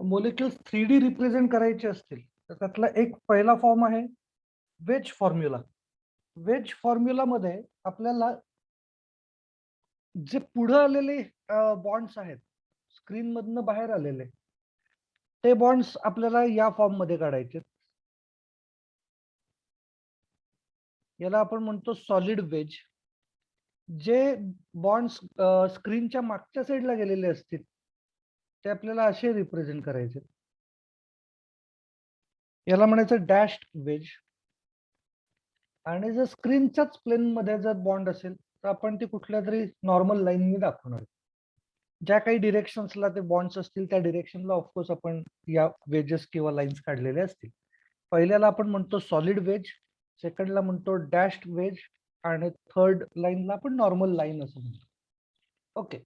Molecules 3D represent करायचे असतील तर त्यातला एक पहिला फॉर्म आहे वेज फॉर्म्युला. वेज फॉर्म्युलामध्ये आपल्याला जे पुढे आलेले बॉन्ड्स आहेत स्क्रीन मधनं बाहेर आलेले ते बॉन्ड्स आपल्याला या फॉर्म मध्ये काढायचे. याला आपण म्हणतो सॉलिड वेज. जे बॉन्ड्स स्क्रीनच्या मागच्या साईडला गेलेले असतील ते आपल्याला असे रिप्रेझेंट करायचे. याला म्हणायचं डॅश्ड वेज. आणि जर स्क्रीनच्याच प्लेन मध्ये जर बॉन्ड असेल तर आपण ते कुठल्या तरी नॉर्मल लाईनने दाखवणार. ज्या काही डिरेक्शन्सला ते बॉन्ड्स असतील त्या डिरेक्शनला ऑफकोर्स आपण या वेजेस किंवा लाईन्स काढलेले असतील. पहिल्याला आपण म्हणतो सॉलिड वेज, सेकंडला म्हणतो डॅश्ड वेज आणि थर्ड लाईनला आपण नॉर्मल लाईन असं म्हणतो. ओके,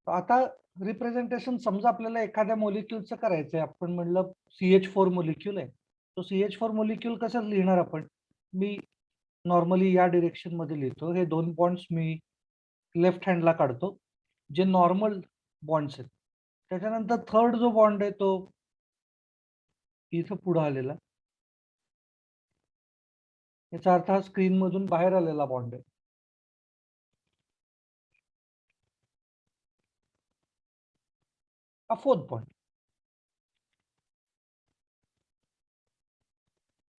आता रिप्रेझेंटेशन समजा आपल्याला एखाद्या मोलिक्युलचं करायचंय. आपण म्हणलं CH4 मोलिक्युल आहे, तो CH4 मोलिक्युल कसं लिहिणार आपण. मी नॉर्मली या डिरेक्शन मध्ये लिहितो. हे दोन बॉन्ड्स मी लेफ्ट हँडला काढतो जे नॉर्मल बॉन्ड्स आहेत. त्याच्यानंतर थर्ड जो बॉन्ड आहे तो इथं पुढे आलेला, याचा अर्थ हा स्क्रीन मधून बाहेर आलेला बॉन्ड आहे. हा फोर्थ बॉन्ड.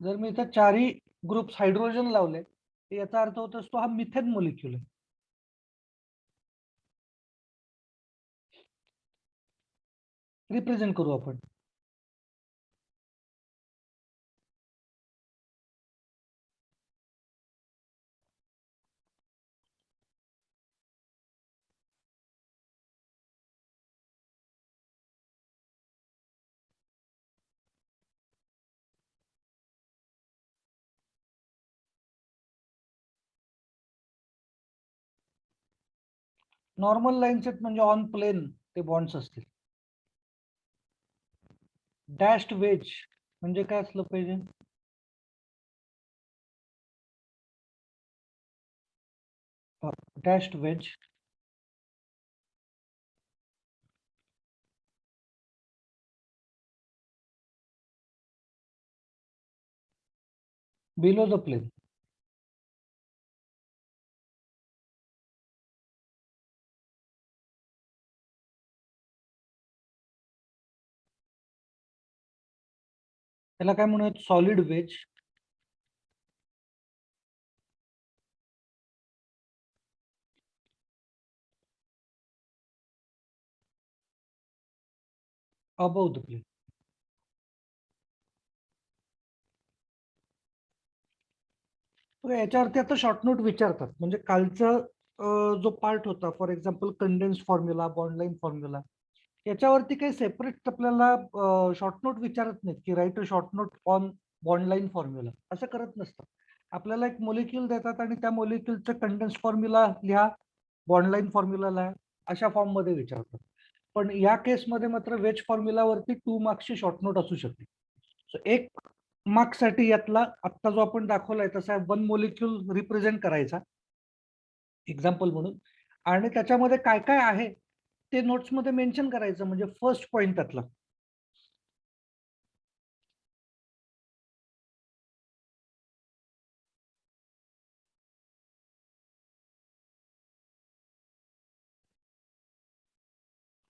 जर मी इथं चारही ग्रुप्स हायड्रोजन लावले तर याचा अर्थ होत असतो हा मिथेन मोलिक्युल आहे. रिप्रेझेंट करू आपण. नॉर्मल लाईन्स आहेत म्हणजे ऑन प्लेन ते बॉन्ड्स असतील. डॅश्ड वेज म्हणजे काय असलं पाहिजे. Dashed wedge below the plane. त्याला काय म्हणूयात solid wedge. Above the plane. याच्यावरती आता शॉर्ट नोट विचारतात. म्हणजे कालचा जो पार्ट होता for example condense formula, bond line formula, याच्यावरती काही सेपरेट आपल्याला शॉर्ट नोट विचारत नाहीत की write a short note on bond line formula, असं करत नसतात. आपल्याला एक मोलिक्युल देतात आणि त्या मोलिक्युलचं कंडेन्स फॉर्म्युला लिहा, बॉन्डलाईन फॉर्म्युला लिहा, अशा फॉर्म मध्ये विचारतात. पण या केसमध्ये मात्र वेज फॉर्म्युलावरती 2 मार्क्सची शॉर्ट नोट असू शकते. सो एक मार्क्स साठी यातला आत्ता जो आपण दाखवलाय तसा वन मोलिक्युल रिप्रेझेंट करायचा एक्झाम्पल म्हणून, आणि त्याच्यामध्ये काय काय आहे ते नोट्स मध्ये मेन्शन करायचं. म्हणजे फर्स्ट पॉइंट त्यातला.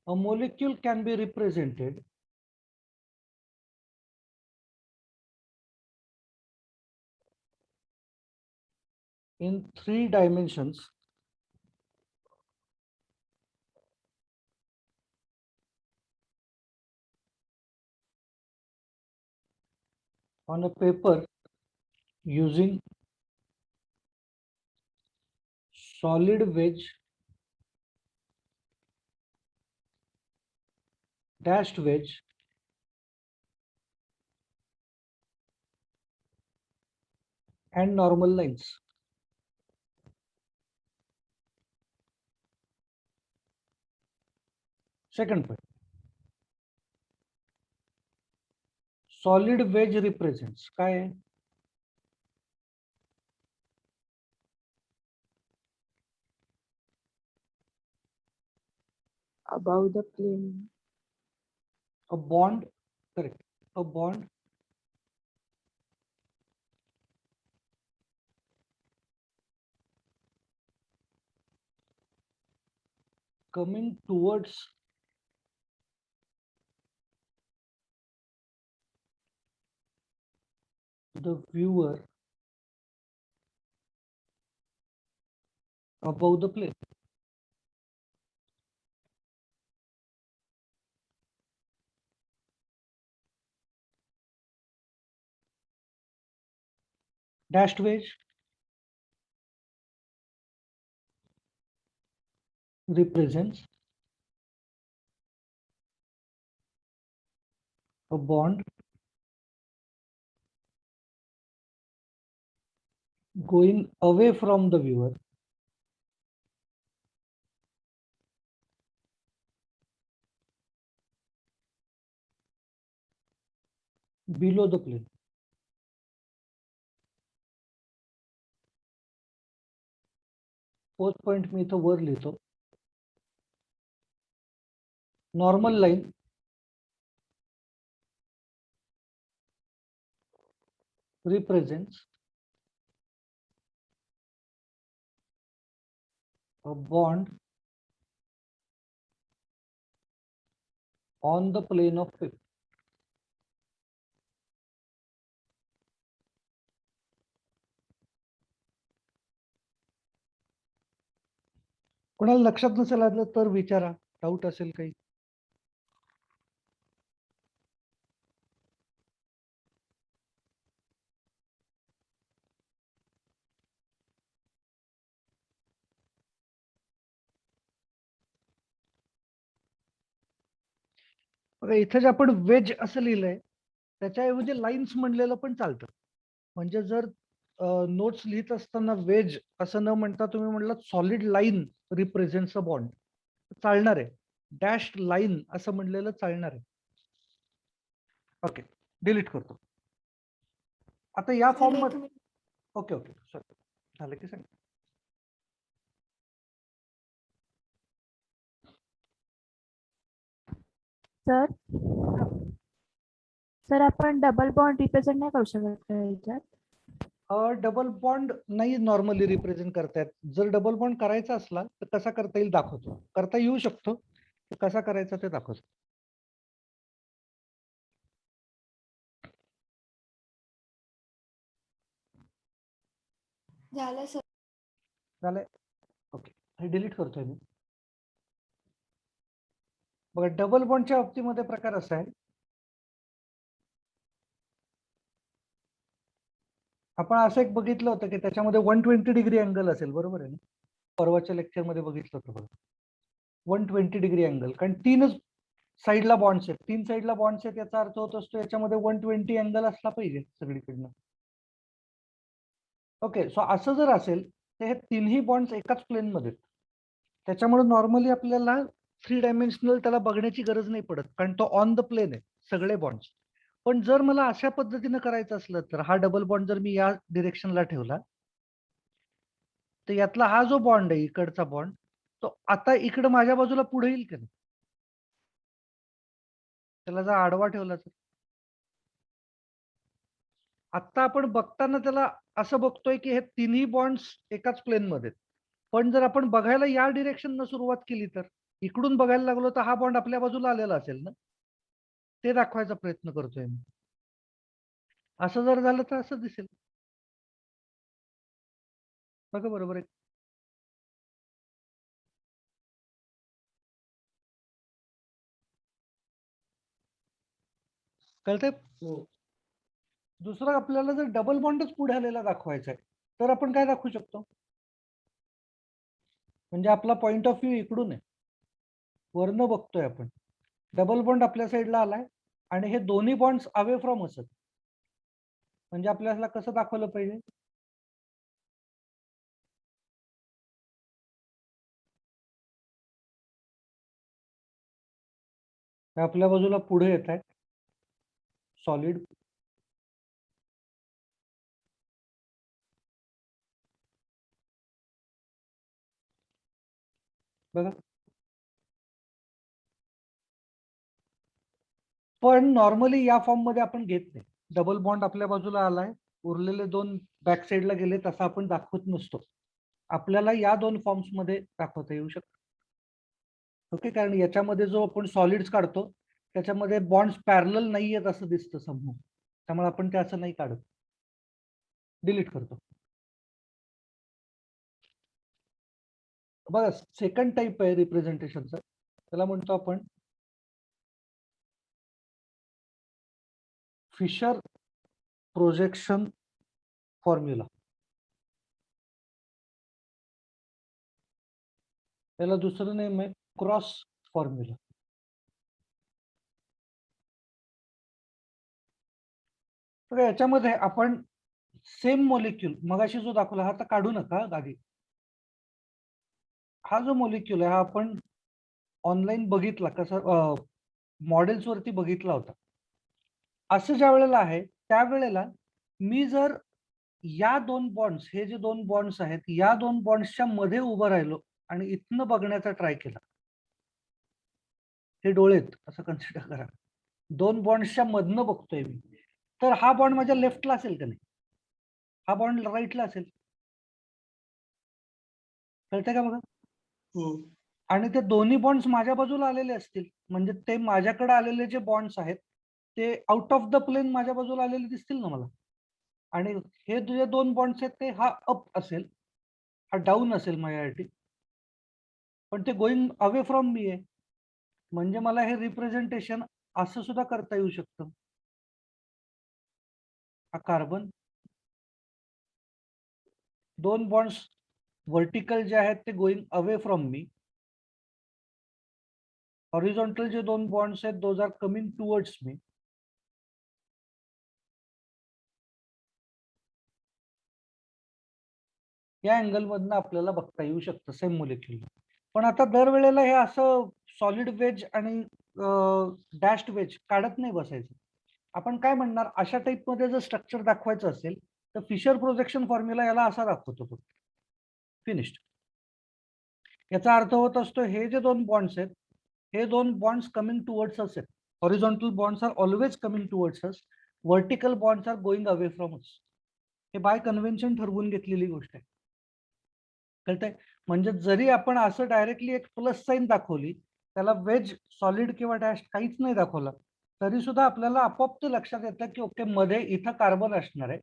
A molecule can be represented in 3 dimensions on a paper using solid wedge, dashed wedge, and normal lines. Second point, solid wedge represents काय आहे? above the plane. A bond, correct. A bond coming towards the viewer above the plane. Dashed wedge represents a bond going away from the viewer below the plane. तोच point मी इथं वर लिहितो. Normal line represents a bond on the plane of wave. कोणाला लक्षात नसेल आलं तर विचारा, डाऊट असेल काही. बघा इथं जे आपण वेज असं लिहिलंय त्याच्याऐवजी लाईन्स म्हणलेलं पण चालतं. म्हणजे जर नोट्स लिहित असताना वेज असं न म्हणता तुम्ही म्हणलं solid line represents a bond, चालणार आहे. डॅश लाईन असं म्हणलेलं चालणार आहे. ओके, डिलीट करतो. आता या फॉर्म मध्ये ओके ओके सॉरी झालं की सांग. सर सर आपण डबल बॉन्ड रिप्रेझेंट नाही करू शकत का याच्यात? डबल बॉन्ड नाही नॉर्मली रिप्रेझेंट करतायत. जर डबल बॉन्ड करायचा असला तर कसा करता येईल दाखवतो. करता येऊ शकतो, कसा करायचा ते दाखवतो. झालं सर. झालंय. ओके, हे डिलीट करतोय मी. बघा डबल बॉन्डच्या बाबतीमध्ये प्रकार असा आहे, आपण असं एक बघितलं होतं की त्याच्यामध्ये 120 डिग्री अँगल असेल, बरोबर आहे ना? परवाच्या लेक्चर मध्ये बघितलं होतं बघा 120 डिग्री अँगल, कारण तीनच साईडला बॉन्ड्स आहेत. तीन साईडला बॉन्ड्स आहेत याचा अर्थ होत असतो याच्यामध्ये 120 अँगल असला पाहिजे सगळीकडनं. ओके, सो असं जर असेल तर हे तिन्ही बॉन्ड्स एकाच प्लेन मध्ये, त्याच्यामुळे नॉर्मली आपल्याला 3 डायमेन्शनल त्याला बघण्याची गरज नाही पडत, कारण तो ऑन द प्लेन आहे सगळे बॉन्ड्स. पण जर मला अशा पद्धतीने करायचं असलं तर हा डबल बॉन्ड जर मी या डिरेक्शनला ठेवला तर यातला हा जो बॉन्ड आहे इकडचा बॉन्ड तो आता इकडे माझ्या बाजूला पुढे येईल का नाही? त्याला जर आडवा ठेवला तर आता आपण बघताना त्याला असं बघतोय की हे तिन्ही बॉन्ड्स एकाच प्लेन मध्ये. पण जर आपण बघायला या डिरेक्शन सुरुवात केली तर इकडून बघायला लागलो तर हा बॉन्ड आपल्या बाजूला आलेला असेल ना, ते दाखवायचा प्रयत्न करतोय मी. असं जर झालं तर असं दिसेल बघा, बरोबर आहे. कळतंय? दुसरं आपल्याला जर डबल बॉन्डच पुढे आलेला दाखवायचा आहे तर आपण काय दाखवू शकतो, म्हणजे आपला पॉइंट ऑफ व्ह्यू इकडून आहे, वरनं बघतोय आपण. डबल बॉन्ड आपल्या साईडला आलाय आणि हे दोन्ही बॉन्ड्स अवे फ्रॉम असत, म्हणजे आपल्याला कसं दाखवलं पाहिजे, आपल्या बाजूला पुढे येत आहेत सॉलिड, बघा पण नॉर्मली या फॉर्म मध्ये आपण घेत नाही. डबल बॉन्ड आपल्या बाजूला आलाय, उरलेले दोन बॅक साईडला गेले, तसं आपण दाखवत नसतो. आपल्याला या दोन फॉर्म्स मध्ये दाखवता येऊ शकतं. ओके, कारण याच्यामध्ये जो आपण सॉलिड्स काढतो त्याच्यामध्ये बॉन्ड्स पॅरलल नाही आहेत असं दिसतं समोर, त्यामुळे आपण ते असं नाही काढत, डिलीट करतो. बघा, सेकंड टाईप आहे रिप्रेझेंटेशनचा, त्याला म्हणतो आपण फिशर प्रोजेक्शन फॉर्म्युला. त्याला दुसरं नेम आहे क्रॉस फॉर्म्युला. तर याच्यामध्ये आपण सेम मॉलिक्यूल मगाशी जो दाखवला हा तर काढू नका आधी. हा जो मॉलिक्यूल आहे हा आपण ऑनलाईन बघितला, कसं मॉडेल्स वरती बघितला होता. असं ज्या वेळेला आहे त्यावेळेला मी जर या दोन बॉन्ड्स, हे जे दोन बॉन्ड्स आहेत या दोन बॉन्ड्सच्या मध्ये उभं राहिलो आणि इथनं बघण्याचा ट्राय केला, हे डोळेत असं कन्सिडर करा, दोन बॉन्ड्सच्या मधनं बघतोय मी, तर हा बॉन्ड माझ्या लेफ्टला असेल का नाही, हा बॉन्ड राईटला असेल. कळतंय का बघा? आणि ते दोन्ही बॉन्ड्स माझ्या बाजूला आलेले असतील, म्हणजे ते माझ्याकडे आलेले जे बॉन्ड्स आहेत ते आउट ऑफ द प्लेन माझ्या बाजूला आलेले दिसतील ना मला. आणि हे जे दोन बॉन्ड्स आहेत ते हा अप असेल, हा डाऊन असेल माझ्यासाठी, पण ते गोइंग अवे फ्रॉम मी आहे, म्हणजे मला हे रिप्रेझेंटेशन असं सुद्धा करता येऊ शकतं. हा कार्बन, दोन बॉन्ड्स व्हर्टिकल जे आहेत ते going away from me, horizontal जे दोन बॉन्ड्स आहेत those are coming towards me. या अँगल मधनं आपल्याला बघता येऊ शकतं सेम मोलिक्युल. पण आता दरवेळेला हे असं सॉलिड वेज आणि डॅश्ड वेज काढत नाही बसायचं. आपण काय म्हणणार, अशा टाईप मध्ये जर स्ट्रक्चर दाखवायचं असेल तर फिशर प्रोजेक्शन फॉर्म्युला याला असा दाखवतो तो, फिनिश्ड. याचा अर्थ होत असतो हे जे दोन बॉन्ड्स आहेत हे दोन बॉन्ड्स कमिंग टुवर्ड्स अस आहेत. Horizontal bonds are always coming towards us, vertical bonds are going away from us. हे बाय कन्व्हेन्शन ठरवून घेतलेली गोष्ट आहे. कळतंय? म्हणजे जरी आपण असं डायरेक्टली एक प्लस साईन दाखवली, त्याला वेज, सॉलिड किंवा डॅश काहीच नाही दाखवलं, तरी सुद्धा आपल्याला आपोआप ते लक्षात येतं की ओके मध्ये इथं कार्बन असणार आहे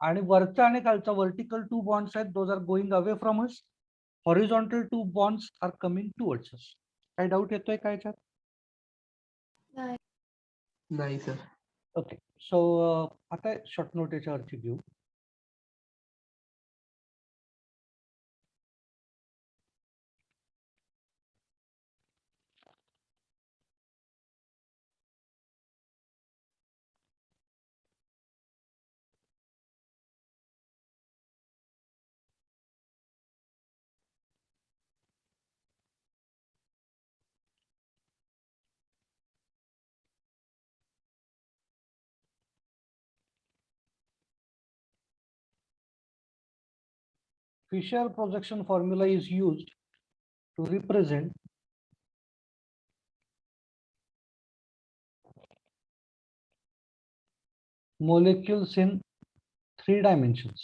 आणि वरचा आणि खालचा वर्टिकल टू बॉन्ड्स आहेत, those are going away from us, horizontal two bonds are coming towards us. काही डाऊट येतोय काय याच्यात? नाही सर. ओके, सो आता शॉर्ट नोट याच्यावरती घेऊ. Fisher projection formula is used to represent molecules in 3 dimensions.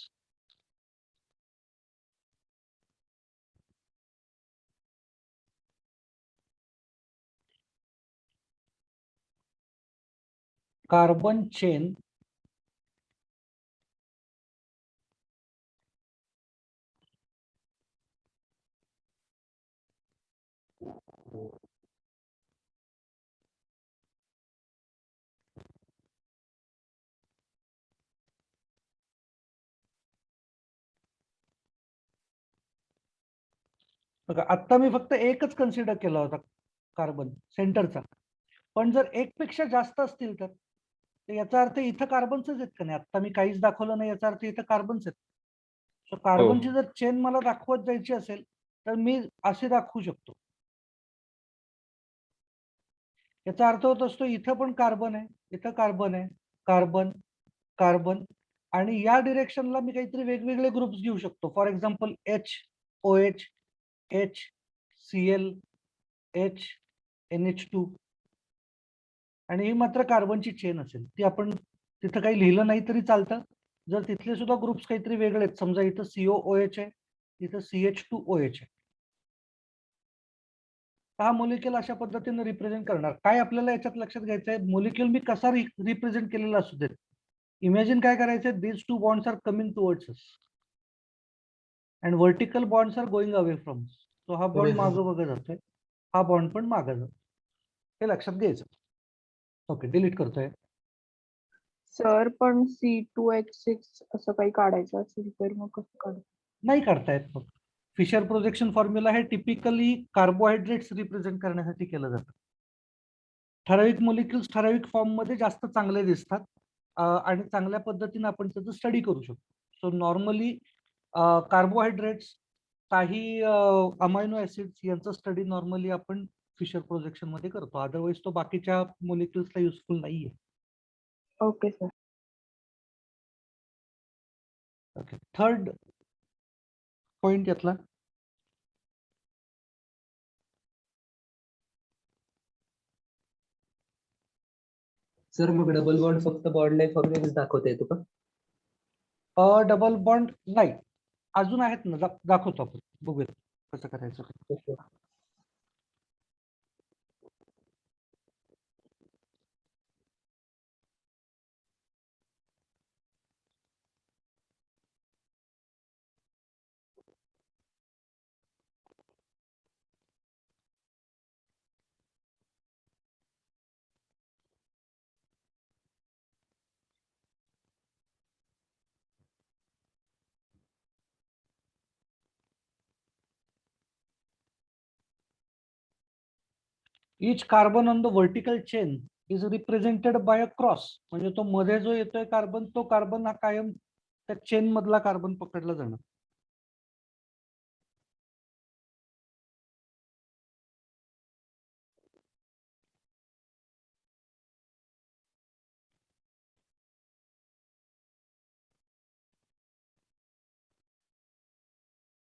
Carbon chain बघा, आता मी फक्त एकच कन्सिडर केला होता कार्बन सेंटरचा, पण जर एक पेक्षा जास्त असतील तर याचा अर्थ इथं कार्बनच आहेत का नाही? आता मी काहीच दाखवलं नाही याचा अर्थ इथं कार्बनच आहेत. सो कार्बनची जर चेन मला दाखवत जायची असेल तर मी असे दाखवू शकतो. याचा अर्थ होत असतो इथं पण कार्बन आहे, इथं कार्बन आहे, कार्बन, कार्बन, आणि या डिरेक्शनला मी काहीतरी वेगवेगळे ग्रुप्स घेऊ शकतो. For example H, OH, H, Cl, H, NH2. आणि ही मात्र कार्बनची चेन असेल, ती आपण तिथं काही लिहिलं नाही तरी चालतं. जर तिथले सुद्धा ग्रुप्स काहीतरी वेगळे आहेत, समजा इथं COOH आहे, इथं CH2OH आहे, हा मोलिक्युल अशा पद्धतीने रिप्रेझेंट करणार. काय आपल्याला याच्यात लक्षात घ्यायचं आहे, मोलिक्युल मी कसा रिप्रेझेंट केलेला असू देत, इमॅजिन काय करायचंय, these two bonds are coming towards us and vertical bonds are going away from. So हा बॉन्ड मागं बघत जातोय, हा बॉन्ड पण मागं जातो, हे लक्षात घ्यायचं. ओके, डिलीट करतोय. सर पण C2H6 असं काही काढायचं असेल तर मग कसं काढायचं? नाही करतायत. मग फिशर प्रोजेक्शन फॉर्म्युला हे टिपिकली कार्बोहायड्रेट्स रिप्रेझेंट करण्यासाठी केलं जातं. ठराविक मोलिक्युल्स ठराविक फॉर्म मध्ये जास्त चांगले दिसतात आणि चांगल्या पद्धतीने आपण त्याचं स्टडी करू शकतो. सो नॉर्मली कार्बोहायड्रेट्स, काही अमायनो ऍसिड्स यांचा स्टडी नॉर्मली आपण फिशर प्रोजेक्शन मध्ये करतो. अदरवाईज तो बाकीच्या मोलिक्युल्सला युजफुल नाहीये. Okay sir. Okay, third point यातला, सर मग डबल बॉन्ड फक्त बॉन्ड लाईफ वगैरेच दाखवता येतो का? डबल बॉन्ड नाही, अजून आहेत ना, दाखवतो आपण, बघूया कसं करायचं. Okay. Each carbon on the vertical chain is represented by a cross. म्हणजे तो मध्ये जो येतोय कार्बन, तो कार्बन हा कायम त्या चेन मधला कार्बन पकडला जाणार.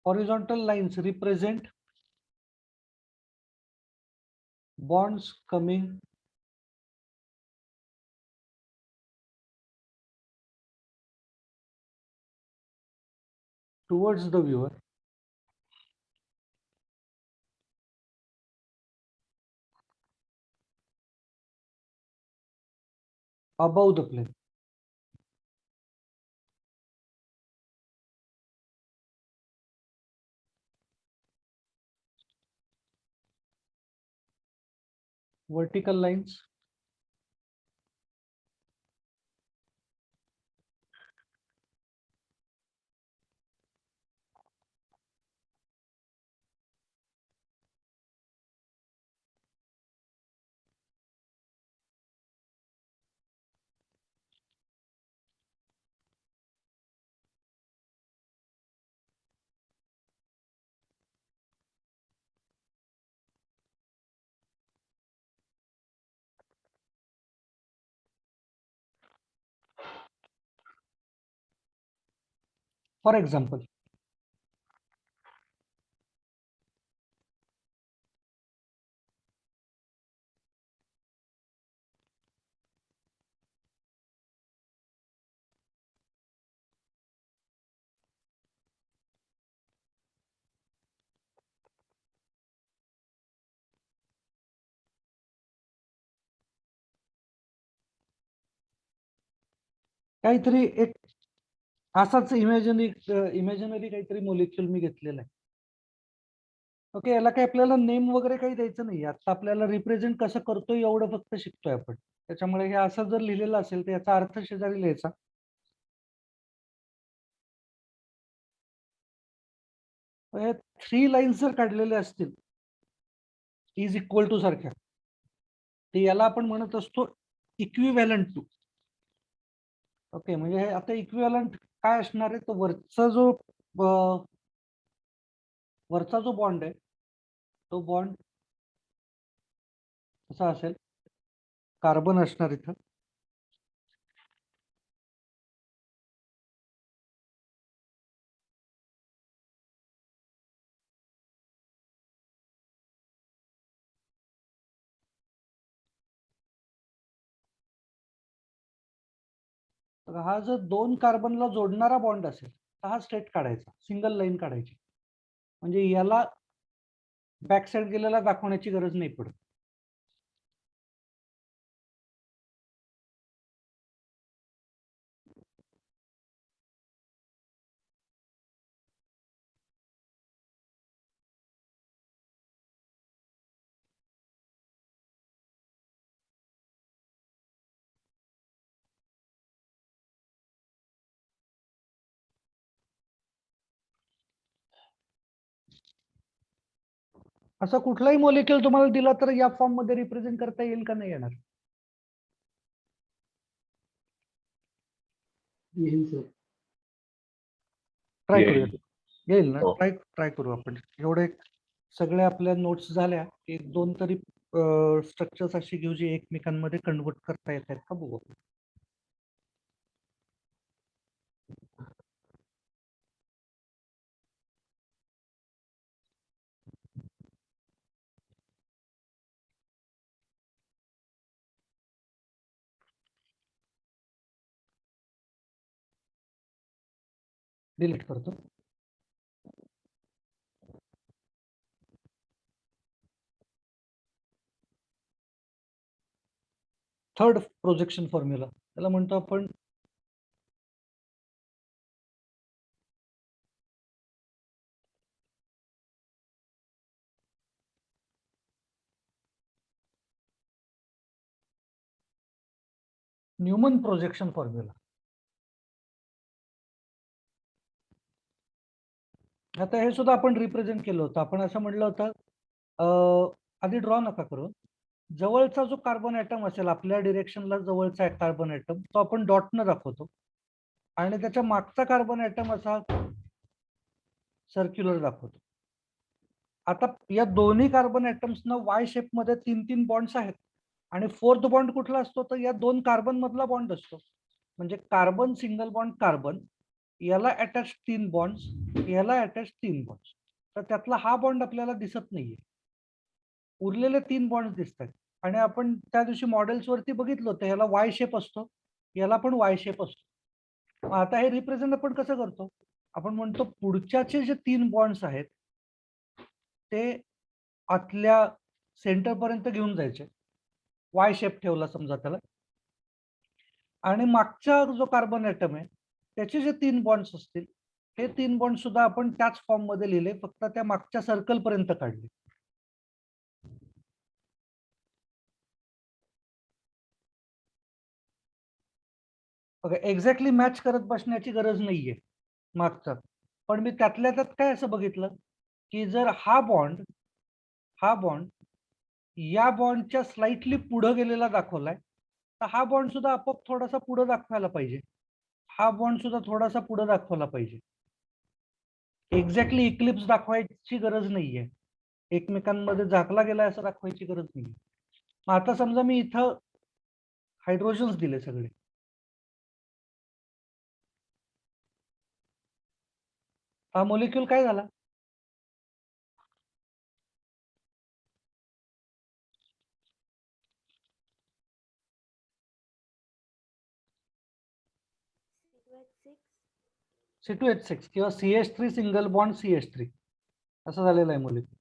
Horizontal lines represent bonds coming towards the viewer. Above the plane. Vertical lines for example, काहीतरी एक असाच इमॅजिनरी काहीतरी मोलिक्युल मी घेतलेला आहे. ओके, याला काही आपल्याला नेम वगैरे काही द्यायचं नाही, आता आपल्याला रिप्रेझेंट कसं करतोय एवढं फक्त शिकतोय आपण. त्याच्यामुळे हे असं जर लिहिलेलं असेल तर याचा अर्थ शेजारी लिहायचा. हे 3 लाईन्स जर काढलेले असतील इज इक्वल टू सारख्या, तर याला आपण म्हणत असतो इक्विव्हॅलंट टू. ओके, म्हणजे हे आता इक्विव्हॅलंट काय असणार आहे, तो वरचा जो बॉन्ड आहे, तो बॉन्ड कसा असेल, कार्बन असणार इथं, तर हा जर 2 कार्बनला जोडणारा बॉन्ड असेल तर हा स्ट्रेट काढायचा, सिंगल लाईन काढायची, म्हणजे याला बॅक साइड गेलेला दाखवण्याची गरज नाही पडत. असा कुठलाही मॉलिक्युल तुम्हाला दिला तर या फॉर्म मध्ये रिप्रेझेंट करता येईल का नाही येणार? येईल सर. ट्राय येईल. करूया. येईल ना? हो. ट्राय करू आपण. एवढे सगळे आपल्या नोट्स झाल्या, एक दोन तरी स्ट्रक्चर्स अशी घेऊ जी एकमेकांमध्ये कन्वर्ट करता येत आहेत का बघू. डिलीट करतो. थर्ड प्रोजेक्शन फॉर्म्युला त्याला म्हणतो आपण न्यूमन प्रोजेक्शन फॉर्म्युला. आता हे सुद्धा आपण रिप्रेझेंट केलं होतं. आपण असं म्हटलं होतं, आधी ड्रॉ नका करू. जवळचा जो कार्बन ॲटम असेल आपल्या डिरेक्शनला जवळचा कार्बन ॲटम तो आपण डॉटनं दाखवतो आणि त्याच्या मागचा कार्बन ॲटम असा सर्क्युलर दाखवतो. आता या दोन्ही कार्बन ॲटम्सना वाय शेप मध्ये 3-3 बॉन्ड्स आहेत आणि फोर्थ बॉन्ड कुठला असतो तर या 2 कार्बन मधला बॉन्ड असतो. म्हणजे कार्बन सिंगल बॉन्ड कार्बन, याला अटॅच 3 बॉन्ड्स, याला अटॅच 3 बॉन्ड्स. तर त्यातला हा बॉन्ड आपल्याला दिसत नाहीये, उरलेले 3 बॉन्ड्स दिसतात. आणि आपण त्या दिवशी मॉडेल्स वरती बघितलं होतं, याला वाय शेप असतो, याला पण वाय शेप असतो. आता हे रिप्रेझेंट आपण कसं करतो? आपण म्हणतो पुढच्याचे जे 3 बॉन्ड्स आहेत ते आतल्या सेंटर पर्यंत घेऊन जायचे, वाय शेप ठेवला समजा त्याला, आणि मागचा जो कार्बन ॲटम आहे त्याचे जे 3 बॉन्ड्स असतील हे 3 बॉन्ड सुद्धा आपण त्याच फॉर्म मध्ये लिहिले, फक्त त्या मागच्या सर्कल पर्यंत काढले. बघा, एक्झॅक्टली मॅच करत बसण्याची गरज नाहीये मागचा, पण मी त्यातल्या त्यात काय असं बघितलं की जर हा बॉन्ड या बॉन्डच्या स्लाइटली पुढे गेलेला दाखवलाय तर हा बॉन्ड सुद्धा आपोआप थोडासा पुढे दाखवायला पाहिजे, हा बॉन्ड सुद्धा थोडासा पुढे दाखवला पाहिजे. एक्झॅक्टली इक्लिप्स दाखवायची गरज नाहीये, एकमेकांमध्ये झाकला गेलाय असं दाखवायची गरज नाहीये. मग आता समजा मी इथं हायड्रोजन्स दिले सगळे, हा मॉलिक्यूल काय झाला? C2H6 किंवा CH3 सिंगल बॉन्ड CH3 असं झालेलं आहे मॉलिक्यूल.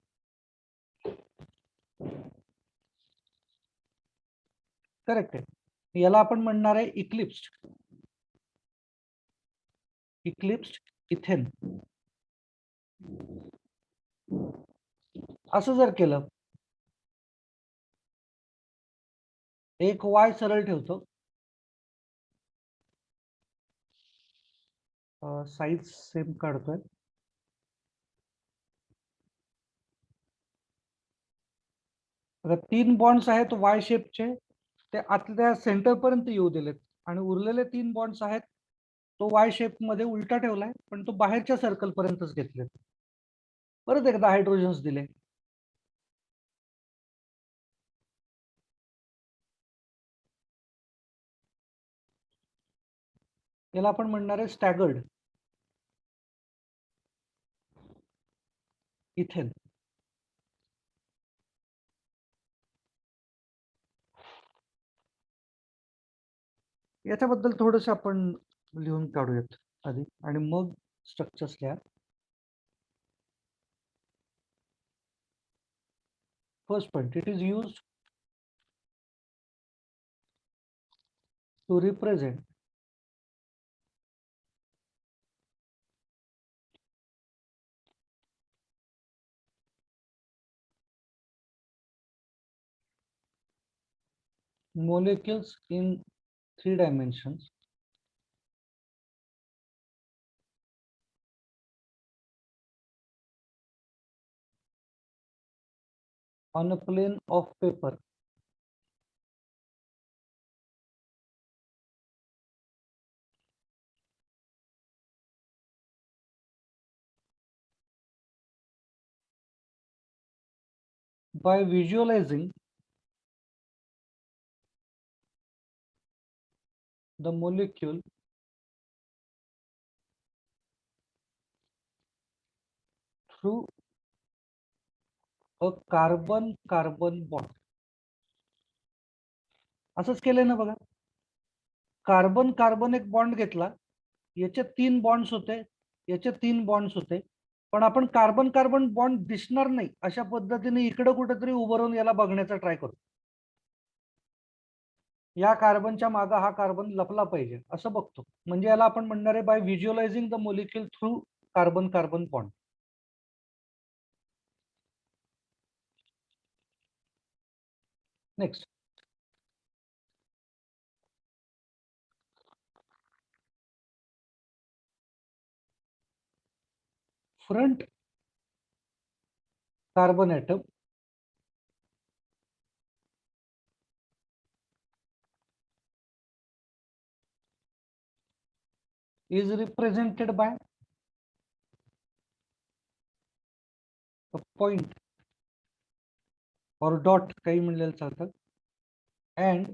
करेक्ट आहे. याला आपण म्हणणार आहे इक्लिप्स्ड इथेन. असं जर केलं, एक वाय सरळ ठेवतो, साईज सेम काढतोय, आता 3 बॉन्ड्स आहेत वाय शेपचे, ते आतल्या सेंटर पर्यंत येऊ दिलेत आणि उरलेले 3 बॉन्ड्स आहेत तो वाय शेप मध्ये उलटा ठेवलाय पण तो बाहेरच्या सर्कल पर्यंतच घेतलेत. परत एकदा हायड्रोजन्स दिले, याला आपण म्हणणार आहे स्टॅगर्ड इथेन. याच्याबद्दल थोडस आपण लिहून काढूयात आधी आणि मग स्ट्रक्चर्स लिहा. First point, it is used to represent molecules in 3 dimensions on a plane of paper by visualizing the molecule through a carbon-carbon bond. असंच केलंय ना बघा. कार्बन कार्बन एक बॉन्ड घेतला, याचे 3 बॉन्ड्स होते, याचे 3 बॉन्ड्स होते, पण आपण कार्बन कार्बन बॉन्ड दिसणार नाही अशा पद्धतीने इकडे कुठेतरी उभं राहून याला बघण्याचा ट्राय करू. या कार्बनच्या मागे हा कार्बन लपला पाहिजे असं बघतो, म्हणजे याला आपण म्हणणार आहे by visualising the molecule through carbon carbon bond. Next, front carbon atom is represented by a point or dot काही म्हणलेलं चालतं, and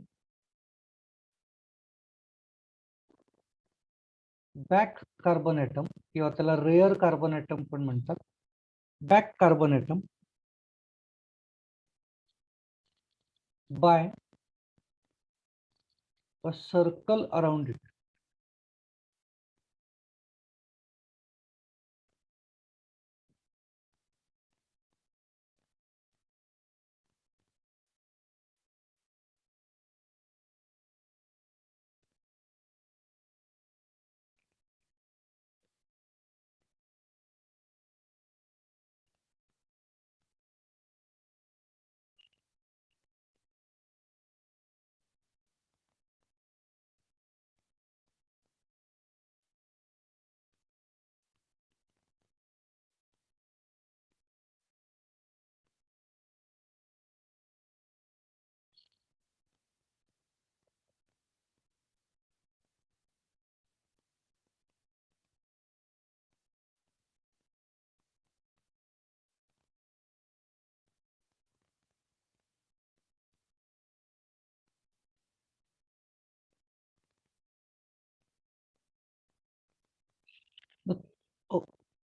back carbon atom किंवा त्याला रेअर कार्बन ॲटम पण म्हणतात. Back carbon atom by a circle around it.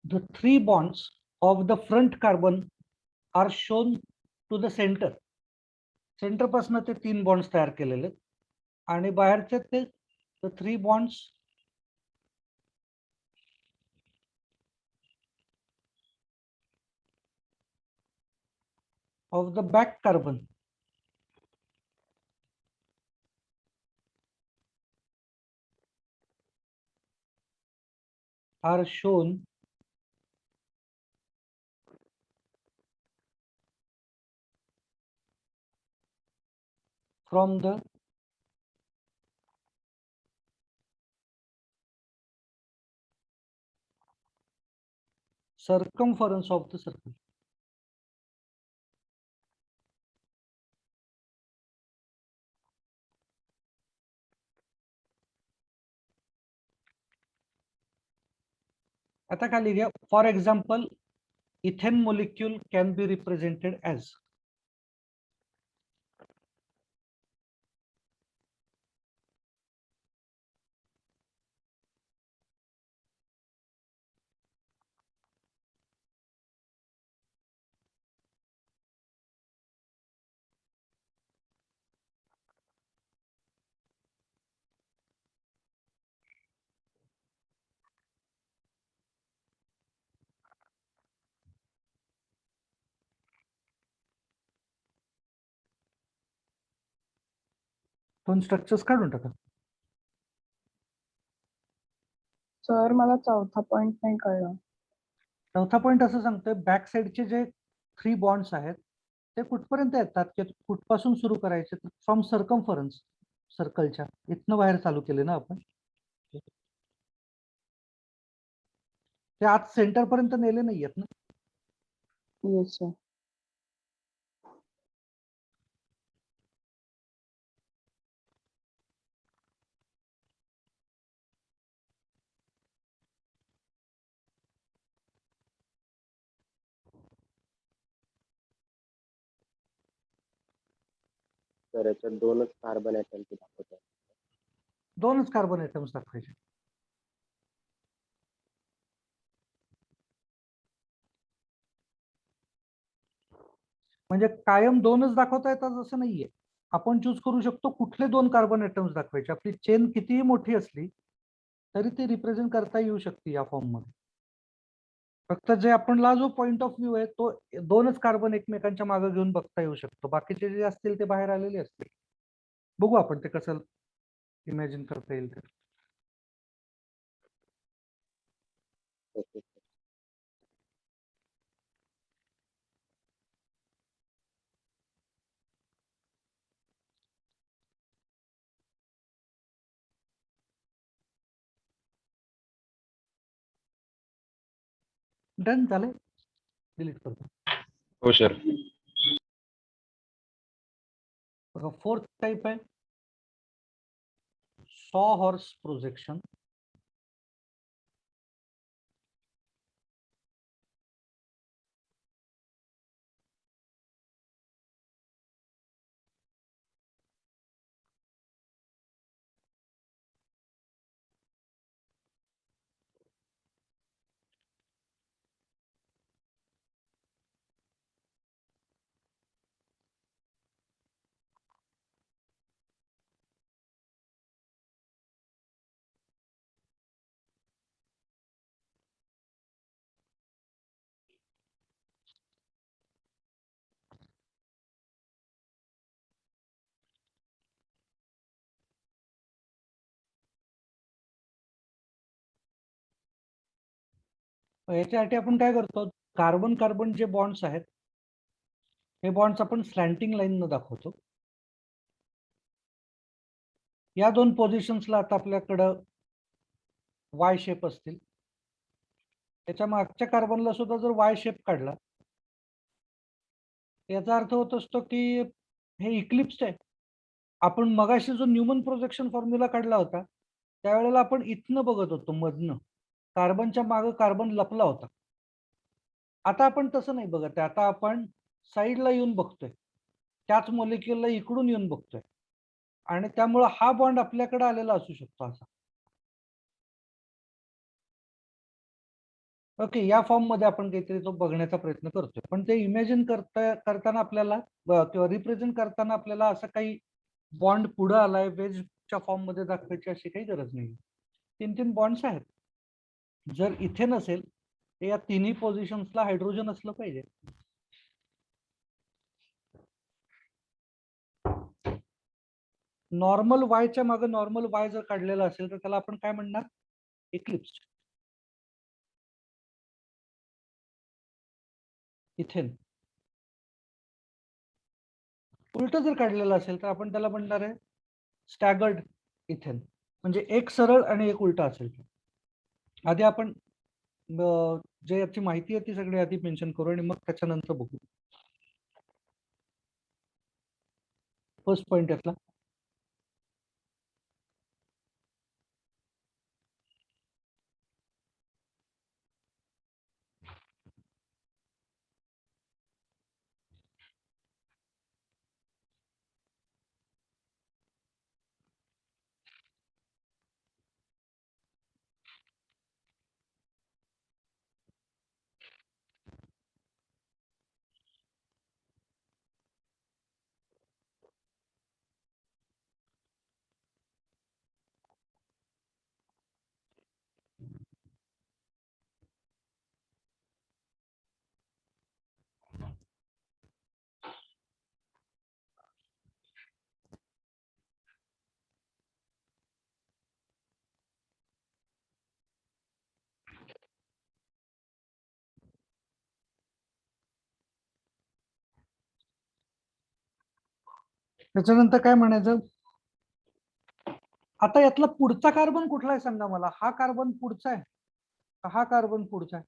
The 3 bonds of the front carbon are shown to the center. Centre पासून ते 3 bonds तयार केलेले आणि बाहेरचे ते the 3 bonds of the back carbon are shown from the circumference of the circle. आता खाली घ्या. For example, ethane molecule can be represented as दोन स्ट्रक्चर्स काढून टाका. सर मला चौथा पॉइंट नाही कळला. चौथा पॉईंट असं सांगतोय बॅक साइडचे जे 3 बॉन्ड्स आहेत ते कुठपर्यंत येतात की कुठपासून सुरू करायचे फ्रॉम सर्कम्फरन्स सर्कलच्या इथनं बाहेर चालू केले ना आपण ते आज सेंटर पर्यंत नेले नाहीयेत ना. Yes sir. तर याच्यात 2च कार्बन ॲटम दाखवत आहे. 2च कार्बन ॲटम्स दाखवायचे. म्हणजे कायम 2च दाखवता येतात असं नाहीये. आपण चूज करू शकतो कुठले 2 कार्बन ॲटम्स दाखवायचे. आपली चेन कितीही मोठी असली तरी ती रिप्रेझेंट करता येऊ शकते या फॉर्म मध्ये. फक्त जे आपणला जो पॉइंट ऑफ व्ह्यू आहे तो 2च कार्बन एकमेकांच्या मागे घेऊन बघता येऊ शकतो. बाकीचे जे असतील ते बाहेर आलेले असतील. बघू आपण ते कसं इमॅजिन करता येईल ते. ओके. डन झाले. डिलीट करतो. हो सर. बघा 4th टाइप आहे सॉ हॉर्स प्रोजेक्शन. याच्यासाठी आपण काय करतो कार्बन कार्बन जे बॉन्ड्स आहेत हे बॉन्ड्स आपण स्लॅन्टिंग लाईन न दाखवतो. या 2 पोझिशन्सला आता आपल्याकडं वाय शेप असतील. त्याच्या मागच्या कार्बनला सुद्धा जर वाय शेप काढला याचा अर्थ होत असतो की हे इक्लिप्स्ड आहे. आपण मगाशी जो न्यूमन प्रोजेक्शन फॉर्म्युला काढला होता त्यावेळेला आपण इथनं बघत होतो मधनं कार्बनच्या मागे कार्बन लपला होता. आता आपण तसं नाही बघत आहे. आता आपण साईडला येऊन बघतोय त्याच मॉलिक्युलला इकडून येऊन बघतोय आणि त्यामुळे हा बॉन्ड आपल्याकडे आलेला असू शकतो असा. ओके या फॉर्म मध्ये आपण काहीतरी तो बघण्याचा प्रयत्न करतोय पण ते इमॅजिन करताना आपल्याला किंवा रिप्रेझेंट करताना आपल्याला असं काही बॉन्ड पुढे आलाय वेजच्या फॉर्म मध्ये दाखवायची अशी काही गरज नाही. 3 बॉन्ड्स आहेत. जर इथे नसेल तर या तिन्ही पोझिशन्सला हायड्रोजन असलं पाहिजे. नॉर्मल वायच्या मागे नॉर्मल वाय जर काढलेला असेल तर त्याला आपण काय म्हणणार इक्लिप्स. इथेन उलट जर काढलेलं असेल तर आपण त्याला म्हणणार आहे स्टॅगर्ड इथेन. म्हणजे एक सरळ आणि एक उलटा असेल. आधी आपण जे याची माहिती आहे ती सगळी आधी मेन्शन करू आणि मग त्याच्यानंतर बघू. फर्स्ट पॉइंट यातला त्याच्यानंतर काय म्हणायचं, आता यातला पुढचा कार्बन कुठला आहे सांगा मला. हा कार्बन पुढचा आहे का हा कार्बन पुढचा आहे?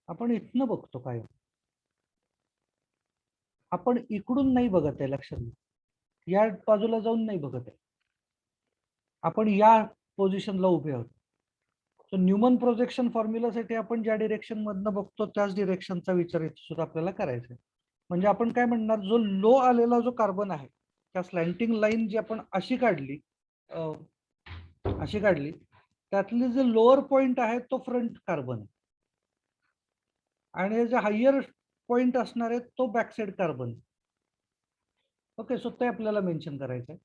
आपण इथनं बघतो काय, आपण इकडून नाही बघत आहे, लक्षात घ्या. या बाजूला जाऊन नाही बघत आहे, आपण या पोझिशनला उभे आहोत. सो न्यूमन प्रोजेक्शन फॉर्म्युलासाठी आपण ज्या डिरेक्शन मधनं बघतो त्याच डिरेक्शनचा विचार इथे सुद्धा आपल्याला करायचा आहे. म्हणजे आपण काय म्हणणार, जो लो आलेला जो कार्बन आहे त्या स्लॅन्टिंग लाईन जी आपण अशी काढली, त्यातली जे लोअर पॉइंट आहे तो फ्रंट कार्बन, आणि जे हायर पॉइंट असणार आहे तो back side carbon. Okay, so ते आपल्याला मेन्शन करायचं आहे.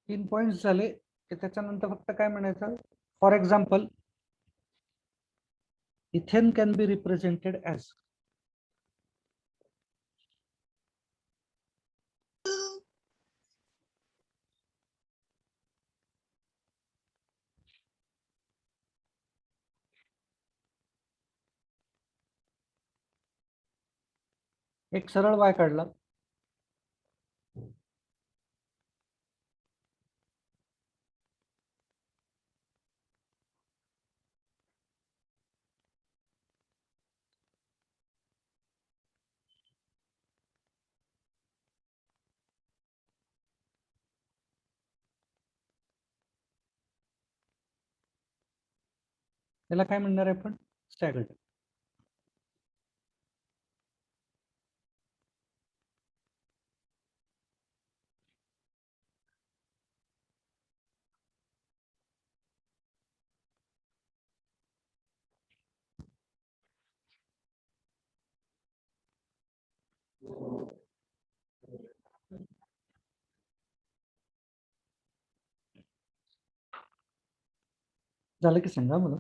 तीन पॉइंट्स झाले की त्याच्यानंतर फक्त काय म्हणायचं, for example ethane can be represented as. एक सरळ वाय काढला, त्याला काय म्हणणार आहे आपण, स्टॅगर्ड. झालं की सांगा मला.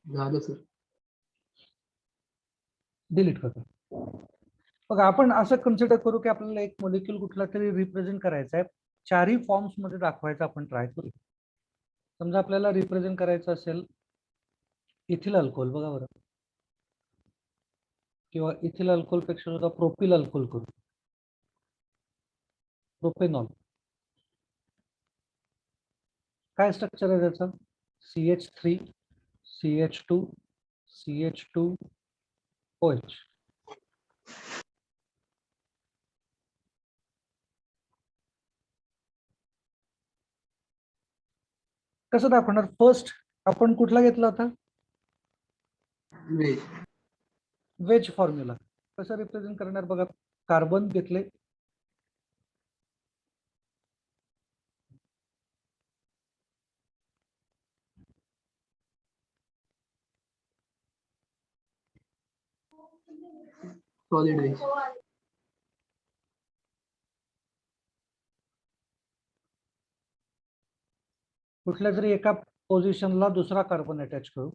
झालं सर. डिलीट करतो. बघा, आपण असं कन्सिडर करू की आपल्याला एक मॉलिक्यूल कुठला तरी रिप्रेझेंट करायचा आहे, चारही फॉर्म्स मध्ये दाखवायचा आपण ट्राय करू. समजा आपल्याला रिप्रेझेंट करायचं असेल इथिल अल्कोहोल, बघा बरं, किंवा इथिल अल्कोहोल पेक्षा सुद्धा प्रोपिल अल्कोहोल करू, प्रोपेनॉल. काय स्ट्रक्चर आहे त्याचं? CH3 CH2 CH2 OH. कसं दाखवणार? फर्स्ट आपण कुठला घेतला होता? वेज. Wedge formula. कसं रिप्रेझेंट करणार बघा? कार्बन घेतले, सॉलिड वेज. कुठल्या तरी एका पोझिशनला दुसरा कार्बन अटॅच करू.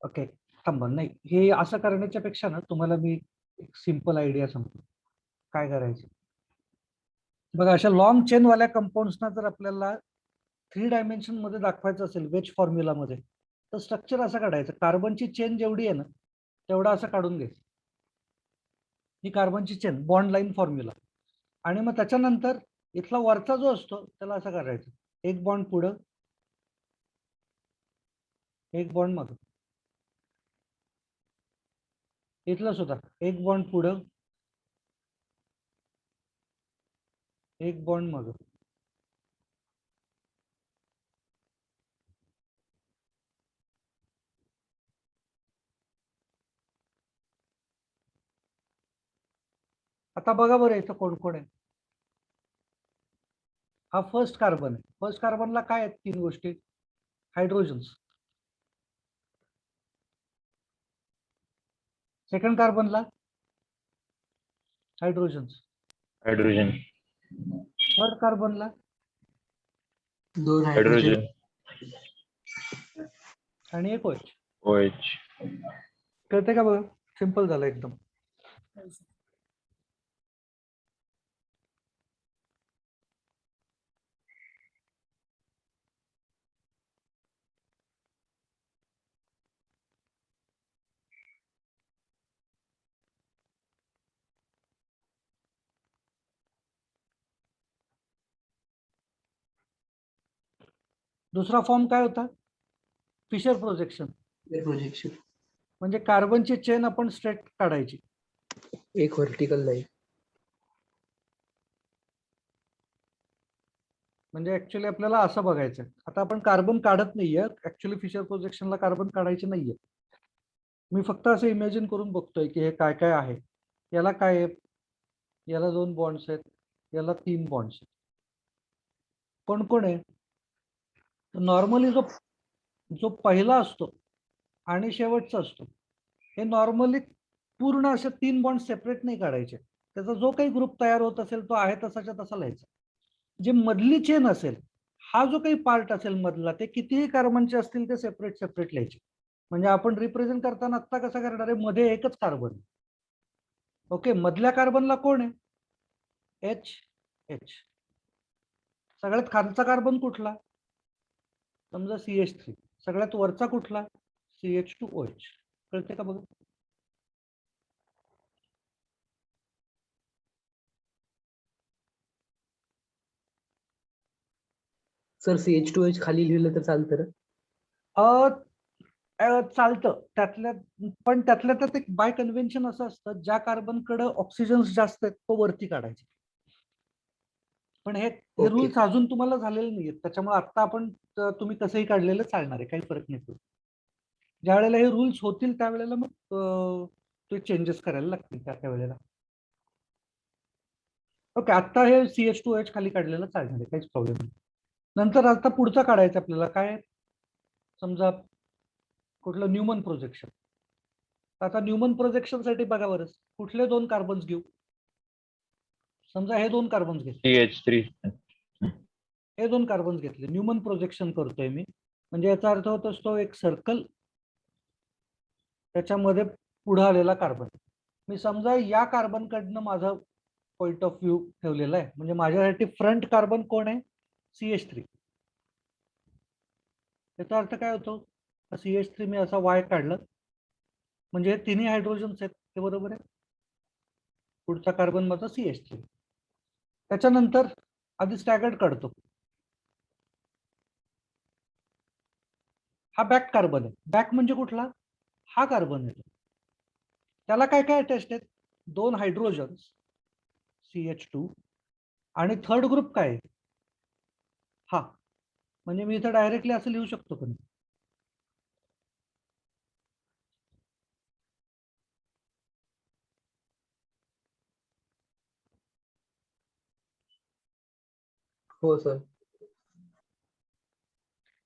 ओके, थांबा. नाही, हे असं करण्याच्या पेक्षा ना तुम्हाला मी एक सिंपल आयडिया सांगतो काय करायचं. बघा, अशा लॉंग चेन वाल्या कंपाऊंड्सना जर आपल्याला 3 डायमेन्शन मध्ये दाखवायचं असेल वेज फॉर्म्युला मध्ये, तर स्ट्रक्चर असं काढायचं. कार्बनची चेन जेवढी आहे ना तेवढा असं काढून घ्यायचं. ही कार्बनची चेन बॉन्ड लाईन फॉर्म्युला. आणि मग त्याच्यानंतर इथला वरचा जो असतो त्याला असं करायचं, एक बॉन्ड पुढं, एक बॉन्ड मागं. इथलं सुद्धा एक बॉन्ड पुढं, एक बॉन्ड मागं. आता बघा बरं इथं कोण कोण आहे. हा फर्स्ट कार्बन आहे. फर्स्ट कार्बनला काय आहेत 3 गोष्टी? हायड्रोजन्स. सेकंड कार्बनला हायड्रोजन्स. हायड्रोजन. थर्ड कार्बनला 2 हायड्रोजन. आणि एक OH. OH. कळते का बघा? सिंपल झालं एकदम. दुसरा फॉर्म काय होता? Fisher projection. प्रोजेक्शन. म्हणजे कार्बनची चेन आपण स्ट्रेट काढायची. एक व्हर्टिकल लाईन. म्हणजे ऍक्च्युली आपल्याला असं बघायचं. आता आपण कार्बन काढत नाहीये. ऍक्च्युली फिशर प्रोजेक्शनला कार्बन काढायचे नाहीये. मी फक्त असं इमॅजिन करून बघतोय की हे काय काय आहे. याला काय आहे? याला 2 बॉन्ड्स आहेत, याला 3 बॉन्ड्स आहेत. कोण कोण आहे? नॉर्मली जो जो पहिला असतो आणि शेवटचा असतो, हे नॉर्मली पूर्ण असे 3 बॉन्ड सेपरेट नाही काढायचे. त्याचा जो काही ग्रुप तयार होत असेल तो आहे तसाच्या तसा लिहायचा. जे मधली चेन असेल, हा जो काही पार्ट असेल मधला, ते कितीही कार्बनचे असतील ते सेपरेट सेपरेट लिहायचे. म्हणजे आपण रिप्रेझेंट करताना आत्ता कसं करणार आहे? मध्ये एकच कार्बन. ओके, मधल्या कार्बनला कोण आहे? H. सगळ्यात खालचा कार्बन कुठला? समजा CH3. सगळ्यात वरचा कुठला? CH2OH. कळते का बघा? सर CH2H खाली लिहिलं तर चालतं ना? चालतं त्यातल्या, पण त्यातल्या त्यात एक बाय कन्व्हेन्शन असं असतं, ज्या कार्बनकडे ऑक्सिजन जास्त आहेत तो वरती काढायचे. पण हे Okay. रूल्स अजून तुम्हाला झालेले नाहीयेत. त्याच्यामुळे आता आपण तुम्ही कसंही काढलेलं चालणार आहे, काही फरक नाही पडत. ज्या वेळेला हे रूल्स होतील त्यावेळेला मग ते चेंजेस करायला लागतील त्या वेळेला. ओके, आता हे CH2OH खाली काढलेलं चालणार आहे, काहीच प्रॉब्लेम नाही. नंतर आता पुढचं काढायचं आपल्याला. काय? समजा कुठलं न्यूमन प्रोजेक्शन. आता न्यूमन प्रोजेक्शन साठी बघा बरं, कुठले 2 कार्बन्स घेऊ? समजा हे 2 कार्बन्स घेतले. CH3. हे 2 कार्बन्स घेतले. न्यूमन प्रोजेक्शन करतोय मी. म्हणजे याचा अर्थ होत असतो एक सर्कल, त्याच्यामध्ये पुढे आलेला कार्बन. मी समजा या कार्बन कडनं माझा पॉइंट ऑफ व्ह्यू ठेवलेला आहे. म्हणजे माझ्यासाठी फ्रंट कार्बन कोण आहे? CH3. याचा अर्थ काय होतो? CH3 मी असा वाय काढलं म्हणजे हे तिन्ही हायड्रोजन्स आहेत ते बरोबर आहे. पुढचा कार्बन माझा CH3. त्याच्यानंतर आधी स्टॅगर्ड काढतो. हा बॅक कार्बन आहे. बॅक म्हणजे कुठला? हा कार्बन आहे. त्याला काय काय अटॅच्ड आहेत? 2 हायड्रोजन्स CH2 आणि थर्ड ग्रुप काय आहे? हा. म्हणजे मी इथं डायरेक्टली असं लिहू शकतो का? हो सर.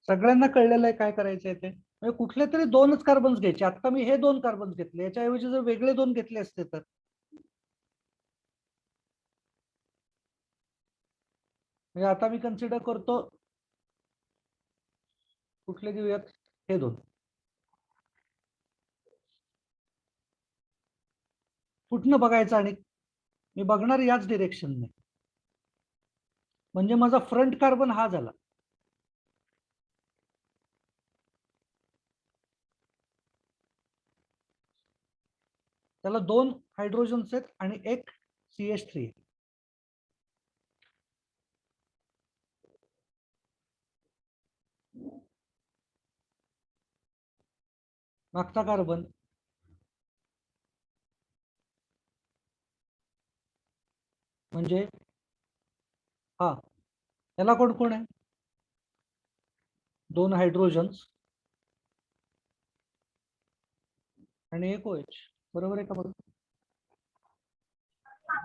सगळ्यांना कळलेलं आहे काय करायचं आहे ते. म्हणजे कुठले तरी 2च कार्बन्स घ्यायचे. आता मी हे 2 कार्बन्स घेतले, याच्याऐवजी जर वेगळे 2 घेतले असते तर म्हणजे आता मी कन्सिडर करतो कुठले घेऊयात? हे 2. कुठनं बघायचं? आणि मी बघणार याच डिरेक्शनने. म्हणजे माझा फ्रंट कार्बन हा झाला. त्याला 2 हायड्रोजन्स आहेत आणि एक CH3 आहे. मागचा कार्बन म्हणजे हा, याला कोण कोण आहे? 2 हायड्रोजन्स आणि एक OH. बरोबर आहे का? बघा,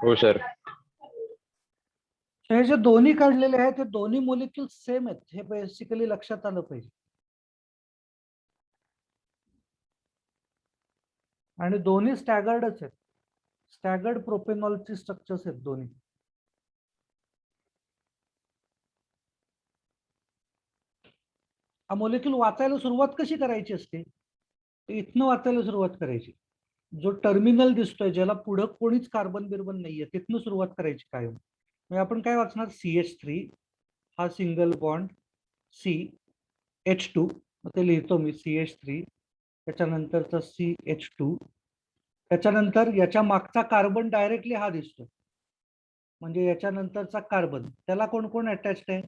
हो सर. हे जे दोन्ही काढलेले आहेत ते दोन्ही मोलिक्युल सेम आहेत, हे बेसिकली लक्षात आलं पाहिजे. आणि दोन्ही स्टॅगर्डच आहेत. स्टॅगर्ड प्रोपेनॉलची स्ट्रक्चर्स आहेत दोन्ही. हा मोलिक्युल वाचायला सुरुवात कशी करायची असते? इथनं वाचायला सुरुवात करायची. जो टर्मिनल दिसतोय, ज्याला पुढं कोणीच कार्बन बिर्बन नाहीये, तिथनं सुरुवात करायची कायम. म्हणजे आपण काय वाचणार? CH3 हा सिंगल बॉन्ड CH2, ते लिहितो मी CH3, त्याच्यानंतरचा CH2, त्याच्यानंतर याच्या मागचा कार्बन डायरेक्टली हा दिसतो, म्हणजे याच्यानंतरचा कार्बन, त्याला कोण कोण अटॅच्ड आहे?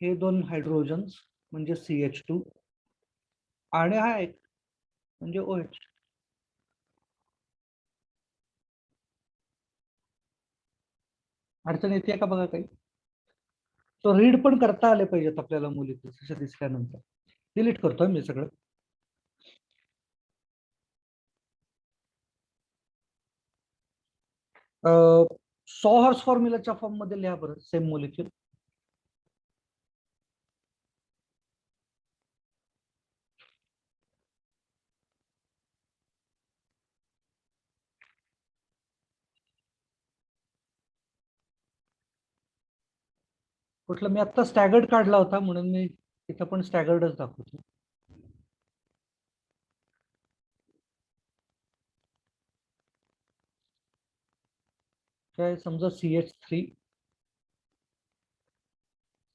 हे 2 हायड्रोजन्स म्हणजे CH2 आणि हा एक म्हणजे OH. अडचण येते का बघा काही? तो रीड पण करता आले पाहिजेत आपल्याला मोलिक्युल्स अशा दिसल्यानंतर. डिलीट करतोय मी सगळं. सॉहर्स फॉर्म्युलाच्या फॉर्म मध्ये लिहा बरं सेम मोलिक्युल. कुठलं? मी आता स्टॅगर्ड काढला होता म्हणून मी इथं पण स्टॅगर्डच दाखवतो. काय समजा CH3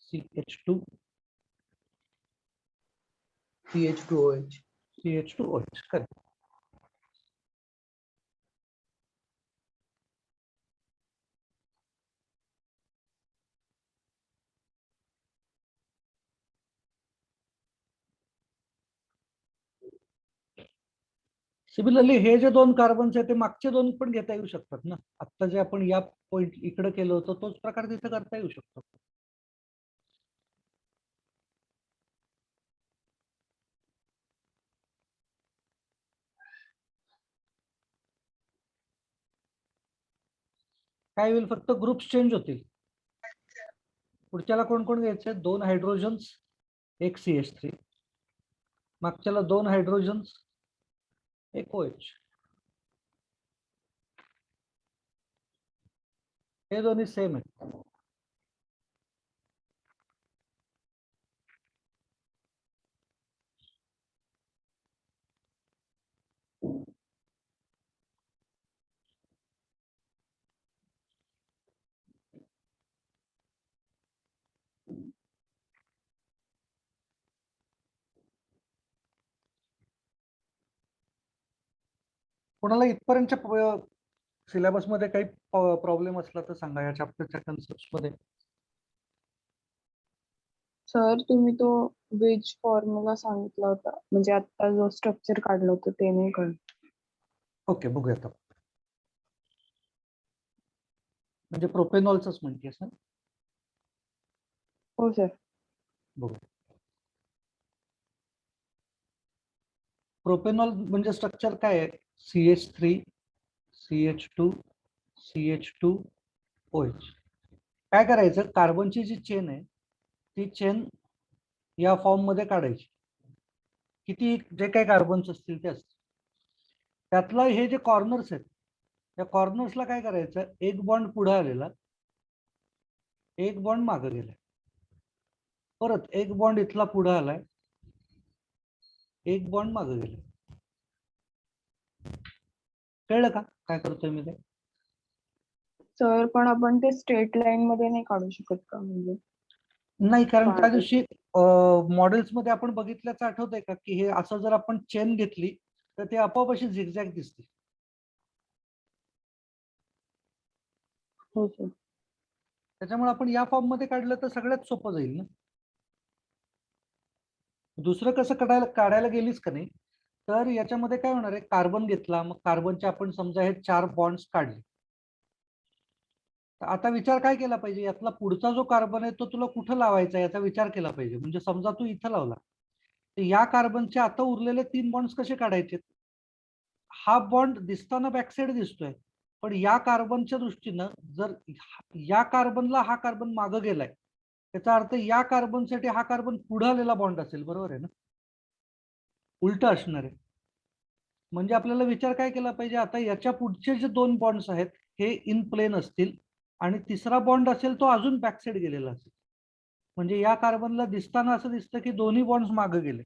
CH2 CH2OH. CH2OH. Correct. Similarly हे जे 2 कार्बन्स आहेत ते मागचे 2 पण घेता येऊ शकतात ना. आता जे आपण या पॉइंट इकडे केलं होतं तोच प्रकार तिथे करता येऊ शकतो. काय होईल? फक्त ग्रुप्स चेंज होतील. पुढच्याला कोण कोण घ्यायचे? 2 हायड्रोजन्स एक CH3, मागच्याला 2 हायड्रोजन्स एक OH. हे दोन्ही सेम आहेत. कोणाला इथपर्यंतच्या सिलेबस मध्ये काही प्रॉब्लेम असला तर सांगा या चॅप्टरच्या कन्सेप्ट मध्ये. सर तुम्ही तो वेज फॉर्म्युला सांगितला होता म्हणजे आता जो स्ट्रक्चर काढलं होतं ते नाही कळलं. ओके, बघूयात आपण. म्हणजे प्रोपेनॉलच म्हणतेस ना? हो सर. बघू. प्रोपेनॉल म्हणजे स्ट्रक्चर काय आहे? CH3 CH2 CH2 OH. काय करायचं, कार्बनची जी चेन आहे ती चेन या फॉर्म मध्ये काढायची. किती जे काही कार्बन्स असतील ते असतील त्यातला हे जे कॉर्नर्स आहेत त्या कॉर्नर्सला काय करायचं, एक बॉन्ड पुढे आलेला, एक बॉन्ड मागे गेलाय, परत एक बॉन्ड इथला पुढे आलाय, एक बॉन्ड मागे गेलाय. कळलं का काय करतोय मी ते? सर पण आपण ते स्ट्रेट लाईन मध्ये नाही काढू शकत का म्हणजे? नाही, कारण त्या चालेल. दिवशी मॉडेल्स मध्ये आपण बघितल्याचं आठवतंय का की हे असं जर आपण चेन घेतली तर ते आपोआप अशी झिगझॅग दिसते. हो सर. त्याच्यामुळे आपण या फॉर्म मध्ये काढलं तर सगळ्यात सोपं जाईल ना. दुसरं कसं काढायला गेलीच का नाही तर याच्यामध्ये काय होणार आहे, कार्बन घेतला, मग कार्बनचे आपण समजा हे 4 बॉन्ड्स काढले. तर आता विचार काय केला पाहिजे, यातला पुढचा जो कार्बन आहे तो तुला कुठं लावायचा याचा विचार केला पाहिजे. म्हणजे समजा तू इथं लावला तर या कार्बनचे आता उरलेले 3 बॉन्ड्स कसे काढायचे? हा बॉन्ड दिसताना बॅकसाइड दिसतोय, पण या कार्बनच्या दृष्टीनं जर या कार्बनला हा कार्बन मागं गेलाय त्याचा अर्थ या कार्बनसाठी हा कार्बन पुढे आलेला बॉन्ड असेल, बरोबर आहे ना? उलट असणार आहे. म्हणजे आपल्याला विचार काय केला पाहिजे, आता याच्या पुढचे जे 2 बॉन्ड्स आहेत हे इन प्लेन असतील आणि तिसरा बॉन्ड असेल तो अजून बॅकसाइड गेलेला असेल. म्हणजे या कार्बनला दिसताना असं दिसतं की दोन्ही बॉन्ड्स मागे गेले.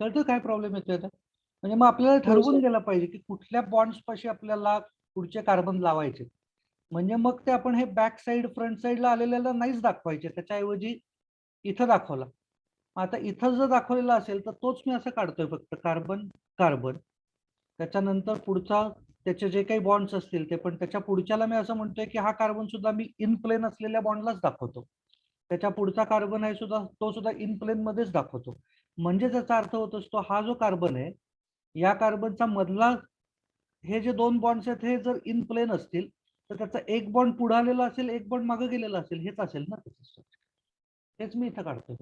कळतं काय प्रॉब्लेम येतोय आता? म्हणजे मग आपल्याला ठरवून गेलं पाहिजे की कुठल्या बॉन्ड्स पाशी आपल्याला पुढचे कार्बन लावायचे. म्हणजे मग ते आपण हे बॅक साइड फ्रंट साइडला आलेल्याला नाहीच दाखवायचे, त्याच्याऐवजी इथं दाखवला. आता इथं जर दाखवलेला असेल तर तोच मी असं काढतोय, फक्त कार्बन कार्बन, त्याच्यानंतर पुढचा त्याचे जे काही बॉन्ड्स असतील ते, पण त्याच्या पुढच्याला मी असं म्हणतोय की हा कार्बन सुद्धा मी इन प्लेन असलेल्या बॉन्डलाच दाखवतो. त्याच्या पुढचा कार्बन आहे सुद्धा तो सुद्धा इन प्लेन मध्येच दाखवतो. म्हणजे त्याचा अर्थ होत असतो हा जो कार्बन आहे या कार्बनचा मधला हे जे 2 बॉन्ड्स आहेत हे जर इन प्लेन असतील तर त्याचा एक बॉन्ड पुढे आलेला असेल, एक बॉन्ड मागे गेलेला असेल, हेच असेल ना त्याचं. हेच मी इथं काढतोय.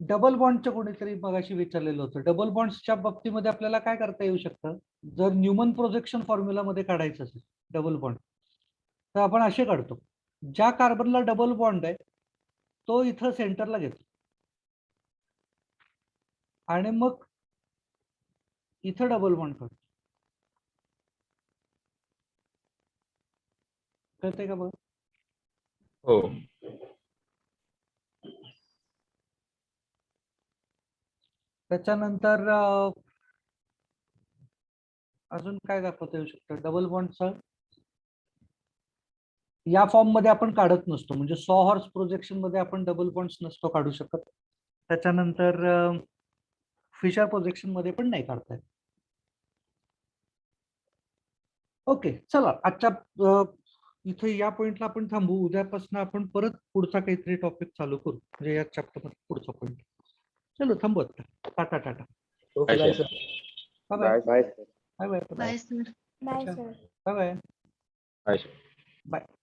डबल बॉन्डच्या कोणीतरी मगाशी विचारलेलं होतं. डबल बॉन्ड्सच्या बाबतीमध्ये आपल्याला काय करता येऊ शकतं, जर न्यूमन प्रोजेक्शन फॉर्म्युला मध्ये काढायचं असेल डबल बॉन्ड तर आपण असे काढतो, ज्या कार्बनला डबल बॉन्ड आहे तो इथं सेंटरला घेतो आणि मग इथं डबल बॉन्ड करतो. कळतंय का बघ? हो. त्याच्यानंतर अजून काय दाखवता येऊ शकतं डबल बॉन्डचं? या फॉर्म मध्ये आपण काढत नसतो, म्हणजे सॉ हॉर्स प्रोजेक्शन मध्ये आपण डबल बॉन्ड्स नसतो काढू शकत. त्याच्यानंतर फिशर प्रोजेक्शन मध्ये पण नाही काढता येत. ओके, चला आजच्या इथे या पॉइंटला आपण थांबू. उद्यापासून आपण परत पुढचा काहीतरी टॉपिक चालू करू, म्हणजे या चॅप्टर मध्ये पुढचा पॉइंट. चलो थांबू आता. Tata tata. Okay bye sir. Bye bye. Bye sir. Bye bye. Bye sir. Bye bye. Bye sir. Bye.